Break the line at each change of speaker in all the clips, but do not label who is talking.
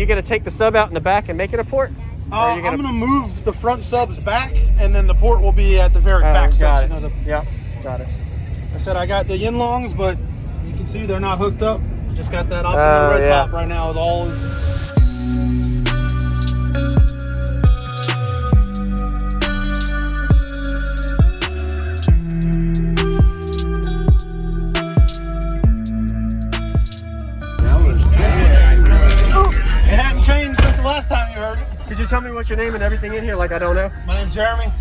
you going to take the sub out in the back and make it a port?
I'm going to move the front subs back, and then the port will be at the very back section of the...
Yeah, got it.
I said I got the yin-longs, but you can see they're not hooked up. Just got that optimal red top right now with all his... It hadn't changed since the last time you heard it.
Could you tell me what's your name and everything in here like I don't know?
My name's Jeremy.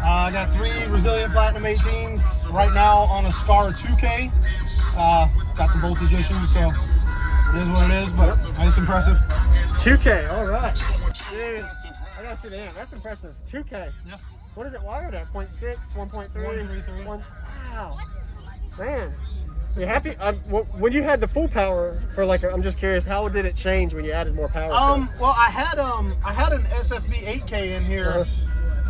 I got 3 Resilient Platinum 18s right now on a SCAR 2K. Got some voltage issues, so it is what it is, but it's impressive.
2K, all right. Dude, I gotta see the amp. That's impressive. 2K.
Yeah.
What is it wired at? 0.6, 1.3?
133.
Wow. Man. You happy? When you had the full power for like, I'm just curious, how did it change when you added more power?
Well, I had an SFB 8K in here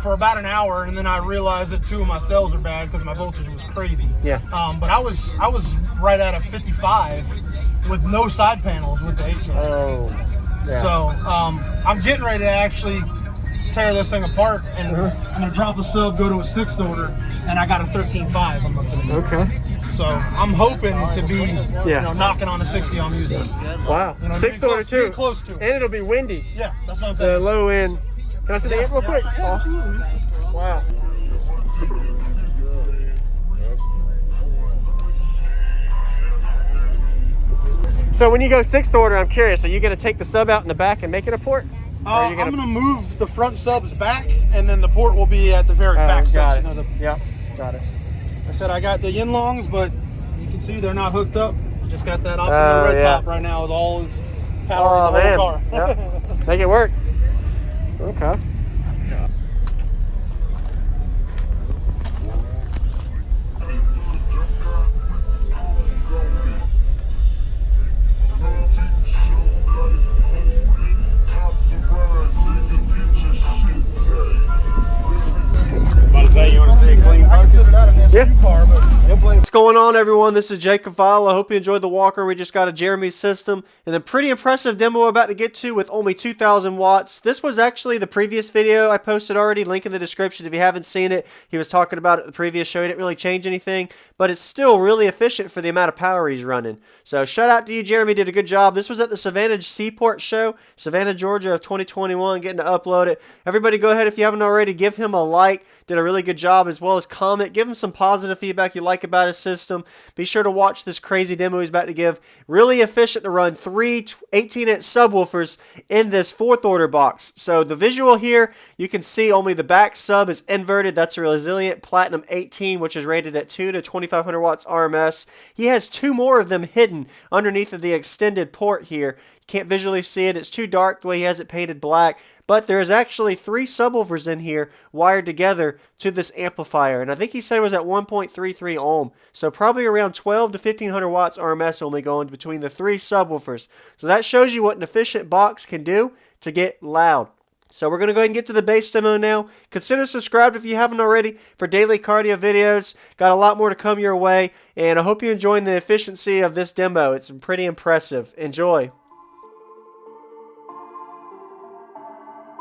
for about an hour, and then I realized that 2 of my cells are bad because my voltage was crazy.
Yeah.
But I was right at a 55 with no side panels with the 8K.
Oh. Yeah.
So I'm getting ready to actually tear this thing apart, and I'm gonna drop a sub, go to a 6th order, and I got a 13.5. I'm looking at.
Okay.
So I'm hoping to be, knocking on a 60 on music.
Wow. 6th order too.
Close to it.
And it'll be windy.
Yeah, that's what I'm saying.
The low end. Can I see the amp real quick?
Yeah, absolutely.
Wow. So when you go 6th order, I'm curious, are you going to take the sub out in the back and make it a port?
I'm going to move the front subs back, and then the port will be at the very back section of the...
Yeah, got it.
I said I got the yin-longs, but you can see they're not hooked up. Just got that optimal red top right now with all his power in the whole car.
Yep. Make it work. Okay.
You want to say clean focus?
What's going on, everyone? This is JacobViral. I hope you enjoyed the walker. We just got a Jeremy system and a pretty impressive demo we're about to get to with only 2,000 watts. This was actually the previous video I posted already. Link in the description if you haven't seen it. He was talking about it in the previous show. He didn't really change anything, but it's still really efficient for the amount of power he's running. So shout out to you, Jeremy. Did a good job. This was at the Savannah Seaport show, Savannah, Georgia of 2021, getting to upload it. Everybody go ahead, if you haven't already, give him a like. Did a really good job, as well as comment. Give him some positive feedback you like about his system. Be sure to watch this crazy demo he's about to give. Really efficient to run 3 18-inch subwoofers in this 4th order box. So the visual here, you can see only the back sub is inverted. That's a Resilient Platinum 18, which is rated at 2 to 2,500 watts RMS. He has 2 more of them hidden underneath of the extended port here. You can't visually see it. It's too dark the way he has it painted black. But there's actually 3 subwoofers in here wired together to this amplifier. And I think he said it was at 1.33 ohm. So probably around 12 to 1,500 watts RMS only going between the 3 subwoofers. So that shows you what an efficient box can do to get loud. So we're going to go ahead and get to the bass demo now. Consider subscribed if you haven't already for daily cardio videos. Got a lot more to come your way. And I hope you're enjoying the efficiency of this demo. It's pretty impressive. Enjoy.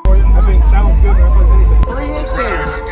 I mean, sounds good when it plays anything.
3 18s.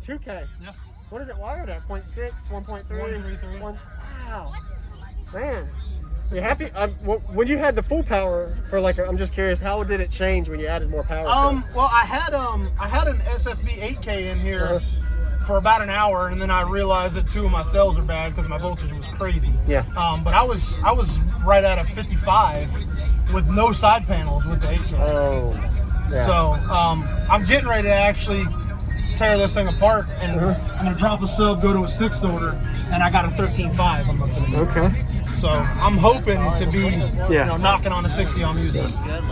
2K.
Yeah.
What is it wired at? 0.6, 1.3?
133.
Wow. Man. You happy? When you had the full power for like, I'm just curious, how did it change when you added more power?
Well, I had an SFB 8K in here for about an hour, and then I realized that 2 of my cells are bad because my voltage was crazy.
Yeah.
But I was right at a 55 with no side panels with the 8K.
Oh. Yeah.
So I'm getting ready to actually tear this thing apart, and I'm gonna drop a sub, go to a 6th order, and I got a 13.5. I'm looking at.
Okay.
So I'm hoping to be, knocking on a 60 on music.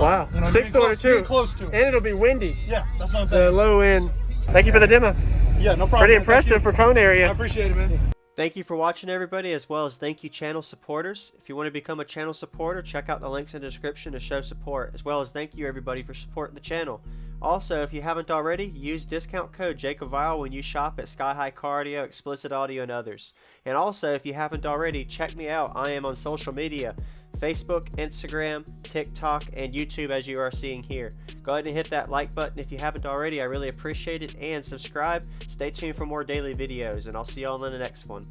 Wow. 6th order too.
Close to it.
And it'll be windy.
Yeah, that's what I'm saying.
The low end. Thank you for the demo.
Yeah, no problem.
Pretty impressive for Cone area.
I appreciate it, man.
Thank you for watching, everybody, as well as thank you channel supporters. If you want to become a channel supporter, check out the links in the description to show support, as well as thank you everybody for supporting the channel. Also, if you haven't already, use discount code JacobViral when you shop at SkyHigh Cardio, Xplicit Audio, and others. And also, if you haven't already, check me out. I am on social media, Facebook, Instagram, TikTok, and YouTube, as you are seeing here. Go ahead and hit that like button if you haven't already. I really appreciate it. And subscribe. Stay tuned for more daily videos, and I'll see you all in the next one.